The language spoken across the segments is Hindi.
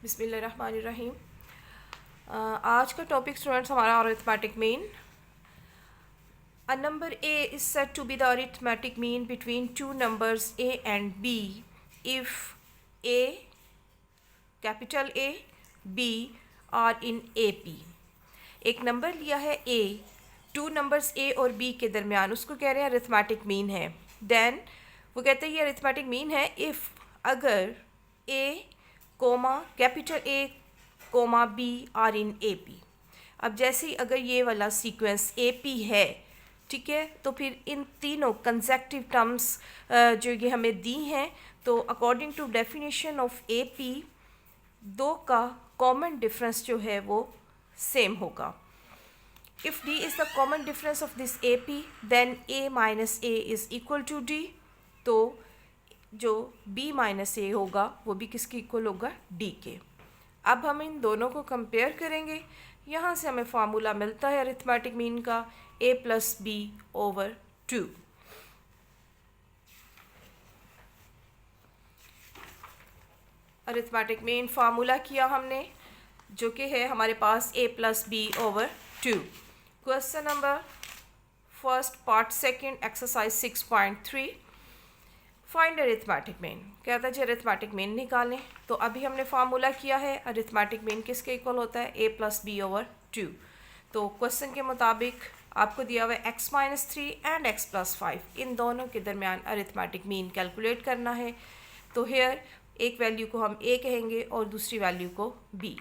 बिस्मिल्लाहिर्रहमानिर्रहीम। आज का टॉपिक स्टूडेंट्स हमारा arithmetic mean. A number a is said to be the arithmetic mean between two numbers a and b if a, capital A, b are in AP। एक नंबर लिया है a, टू नंबर्स a और b के दरमियान, उसको कह रहे हैं अरिथमेटिक मीन है। देन वो कहते हैं ये अरिथमेटिक मीन है इफ़, अगर a comma capital A comma B are in AP। अब जैसे ही अगर ये वाला सीक्वेंस AP है, ठीक है, तो फिर इन तीनों कंसेक्टिव टर्म्स जो ये हमें दी हैं, तो according to definition of AP दो का कॉमन डिफरेंस जो है वो सेम होगा। If D is the common difference of this AP then A minus A is equal to D। तो जो B माइनस A होगा वो भी किसके इक्वल होगा? D के। अब हम इन दोनों को कंपेयर करेंगे। यहाँ से हमें फार्मूला मिलता है अरिथमेटिक मीन का A plus B over 2। Arithmetic mean formula किया हमने, जो कि है हमारे पास A plus B over 2। Question number first part second exercise 6.3 find arithmetic mean. कहता है जी अरिथमेटिक मीन निकालें। तो अभी हमने फार्मूला किया है अरिथमेटिक मीन किसके इक्वल होता है? A plus B over 2। तो क्वेश्चन के मुताबिक आपको दिया हुआ है x minus 3 and x plus 5, इन दोनों के दरमियान अरिथमेटिक मीन कैलकुलेट करना है। तो हेयर एक वैल्यू को हम A कहेंगे और दूसरी वैल्यू को B।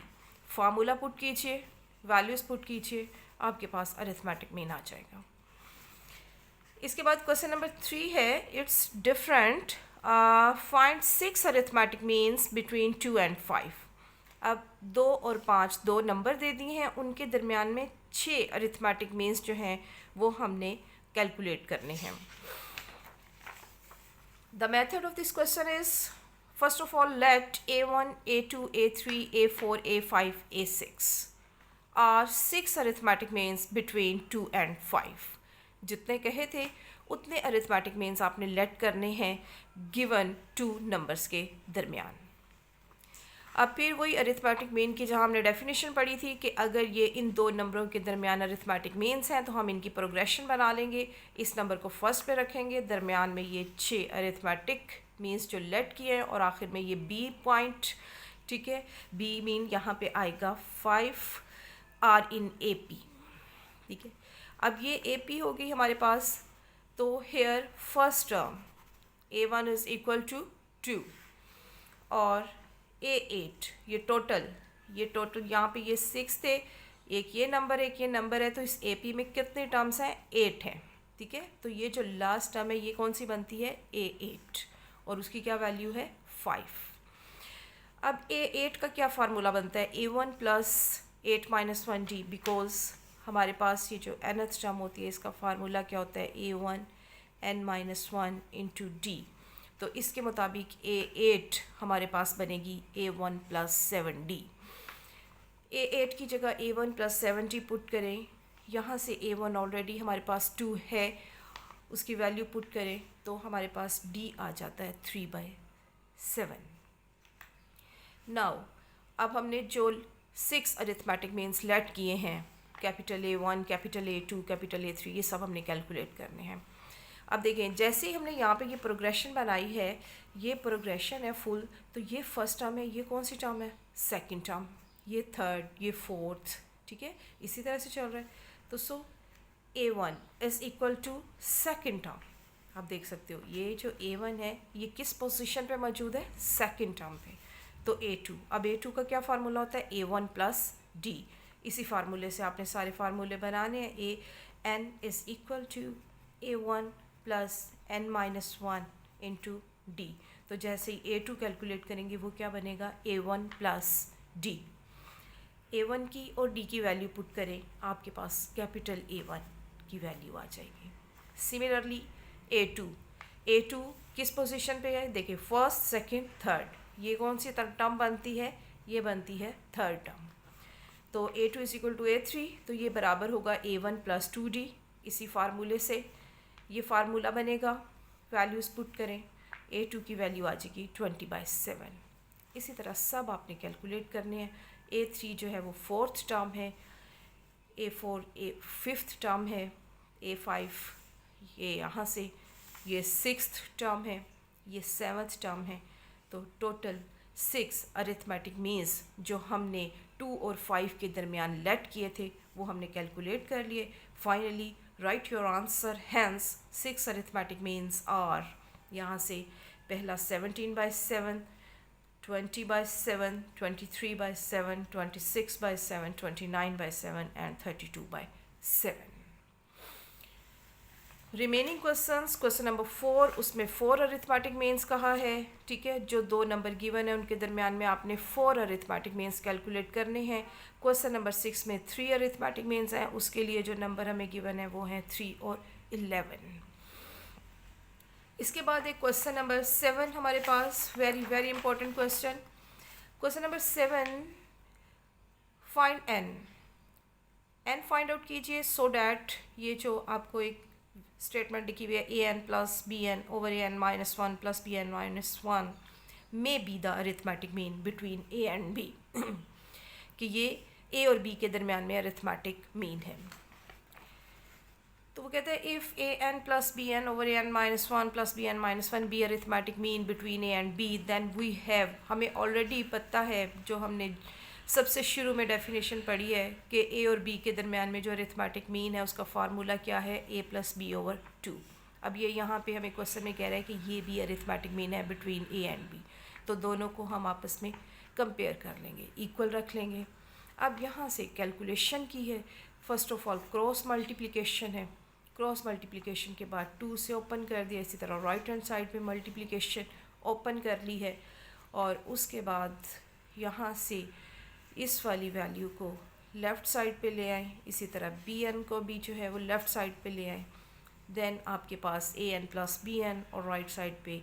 फार्मूला पुट कीजिए, वैल्यूज़ पुट कीजिए, आपके पास अरिथमेटिक मीन आ जाएगा। इसके बाद क्वेश्चन नंबर 3 है, it's different, find 6 arithmetic means between 2 and 5। अब 2 और 5 दो नंबर दे दिए हैं, उनके दरमियान में 6 अरिथमेटिक मीन्स जो हैं वो हमने कैलकुलेट करने हैं। The method of this question is, first of all let A1, A2, A3, A4, A5, A6 are 6 arithmetic means between 2 and 5। जितने कहे थे उतने अरिथमेटिक मीन्स आपने लेट करने हैं गिवन टू नंबर्स के दरमियान। अब फिर वही अरिथमेटिक मीन की जहाँ हमने डेफिनेशन पढ़ी थी कि अगर ये इन दो नंबरों के दरमियान अरिथमेटिक मीन्स हैं तो हम इनकी प्रोग्रेशन बना लेंगे। इस नंबर को फर्स्ट पे रखेंगे, दरमियान में ये 6 अरिथमेटिक मीन्स जो लेट किए हैं और आखिर में ये B पॉइंट, ठीक है। B मीन यहाँ पे आएगा 5 आर इन AP, ठीक है। अब ये AP हो गई हमारे पास। तो here first term A1 is equal to 2 और A8 ये टोटल यहाँ पे ये 6 थे, एक ये नंबर है, तो इस AP में कितने टर्म्स हैं? 8 हैं, ठीक है। तो ये जो लास्ट टर्म है ये कौन सी बनती है? A8 और उसकी क्या वैल्यू है? 5। अब A8 का क्या फार्मूला बनता है? A1 plus 8 minus 1D, because हमारे पास ये जो nth टर्म होती है इसका फार्मूला क्या होता है? A1 n minus 1 into D। तो इसके मुताबिक A8 हमारे पास बनेगी A1 प्लस 7D। A8 की जगह A1 प्लस 7D पुट करें, यहाँ से A1 ऑलरेडी हमारे पास 2 है, उसकी वैल्यू पुट करें तो हमारे पास D आ जाता है 3/7। नाउ अब हमने जो 6 अरिथमेटिक मीन्स लेट किए हैं, capital A1, capital A2, capital A3, ये सब हमने कैलकुलेट करने हैं। अब देखें जैसे ही हमने यहाँ पे ये प्रोग्रेशन बनाई है, ये प्रोग्रेशन है फुल, तो ये फर्स्ट टर्म है, ये कौन सी टर्म है? सेकंड टर्म, ये थर्ड, ये फोर्थ, ठीक है, इसी तरह से चल रहा है। तो so A1 is equal to second term. आप देख सकते हो ये जो A1 है ये किस पोजीशन पे मौजूद है? सेकंड टर्म पे। तो A2, अब A2 का क्या फार्मूला होता है? A1 plus D। इसी फार्मूले से आपने सारे फार्मूले बनाने हैं। An is equal to A1 plus n minus 1 into D। तो जैसे ही A2 कैलकुलेट करेंगे वो क्या बनेगा? A1 plus D। A1 की और D की वैल्यू पुट करें, आपके पास कैपिटल A1 की वैल्यू आ जाएगी। सिमिलरली A2 किस पोजीशन पे है? देखिए फर्स्ट, सेकंड, थर्ड, ये कौन सी टर्म बनती है? ये बनती है थर्ड टर्म। तो A2 is equal to A3, तो ये बराबर होगा A1 प्लस 2D। इसी फार्मूले से ये फार्मूला बनेगा, वैल्यूज़ पुट करें, A2 की वैल्यू आ जाएगी 20/7। इसी तरह सब आपने कैलकुलेट करने हैं। A3 जो है वो फोर्थ टर्म है, A4 फिफ्थ टर्म है, A5 ये यहाँ से, ये सिक्स्थ टर्म है, ये सेवन्थ टर्म है। तो टोटल 6 अरिथमेटिक मीन्स जो हमने 2 और 5 के दरमियान लेट किए थे वो हमने कैलकुलेट कर लिए। Finally write your answer, hence 6 arithmetic means are, यहाँ से पहला 17/7, 20/7, 23/7, 26/7, 29/7 and 32/7। Remaining questions, question number 4, उसमें 4 अरिथमेटिक मीन्स कहा है, ठीक है। जो दो नंबर गिवन है उनके दरमियान में आपने 4 अरिथमेटिक मीन्स कैलकुलेट करने हैं। क्वेश्चन नंबर 6 में 3 अरिथमेटिक मीन्स हैं, उसके लिए जो नंबर हमें गिवन है वो हैं 3 और 11। इसके बाद एक क्वेश्चन नंबर 7 हमारे पास, very very important question. Question number 7, find an find out कीजिए सो डैट ये जो आपको एक स्टेटमेंट लिखी हुई है an plus bn over an minus 1 plus bn minus 1 may be the arithmetic mean between a and b कि ये a और b के दरमियान में अरिथमेटिक मीन है। तो वो कहते हैं if an plus bn over an minus 1 plus bn minus 1 be arithmetic mean between a and b, then we have, हमें ऑलरेडी पता है जो हमने सबसे शुरू में डेफिनेशन पढ़ी है कि a और b के दरमियान में जो अरिथमेटिक मीन है उसका फार्मूला क्या है, a प्लस बी ओवर 2। अब ये यहाँ पे हमें क्वेश्चन में कह रहा है कि ये भी अरिथमेटिक मीन है बिटवीन a एंड b, तो दोनों को हम आपस में कंपेयर कर लेंगे, इक्वल रख लेंगे। अब यहाँ से कैलकुलेशन की है, first of all cross multiplication है, क्रॉस मल्टीप्लिकेशन के बाद 2 से ओपन कर दिया, इसी तरह राइट हैंड साइड पे मल्टीप्लिकेशन ओपन कर ली है, और उसके बाद यहाँ से इस वाली वैल्यू को लेफ़्ट साइड पे ले आए, इसी तरह bn को भी जो है वो लेफ़्ट साइड पे ले आए। देन आपके पास an प्लस bn और राइट साइड पे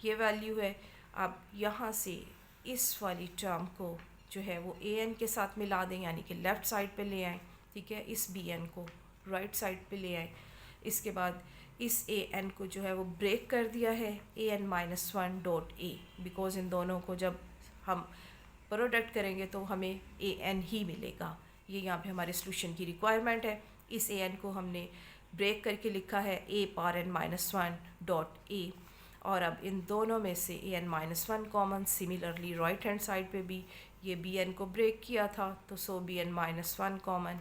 ये वैल्यू है। अब यहाँ से इस वाली टर्म को जो है वो an के साथ मिला दें, यानी कि लेफ़्ट साइड पे ले आए, ठीक है। इस bn को राइट साइड पे ले आए, इसके बाद इस an को जो है वो ब्रेक कर दिया है an minus 1 dot a, because in दोनों को जब हम प्रोडक्ट करेंगे तो हमें an ही मिलेगा। ये यहाँ पे हमारे सोल्यूशन की रिक्वायरमेंट है। इस an को हमने ब्रेक करके लिखा है a power n minus 1 dot a, और अब इन दोनों में से an minus 1 common, similarly right hand side पे भी ये bn को ब्रेक किया था तो सो bn माइनस 1 कॉमन,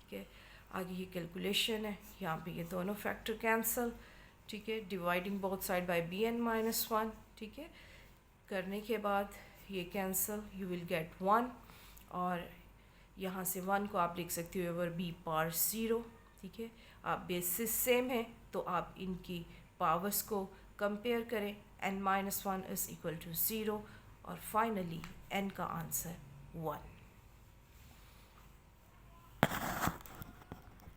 ठीक है। आगे ये कैलकुलेशन है, यहाँ पे ये दोनों फैक्टर कैंसिल, ठीक है, dividing both side by bn minus 1, ठीक है। करने के बाद ये कैंसिल, यू विल गेट 1, और यहाँ से 1 को आप लिख सकते हो ओवर b पावर 0, ठीक है। आप बेसिस सेम है तो आप इनकी पावर्स को कंपेयर करें, n minus 1 is equal to 0, और फाइनली n का आंसर 1।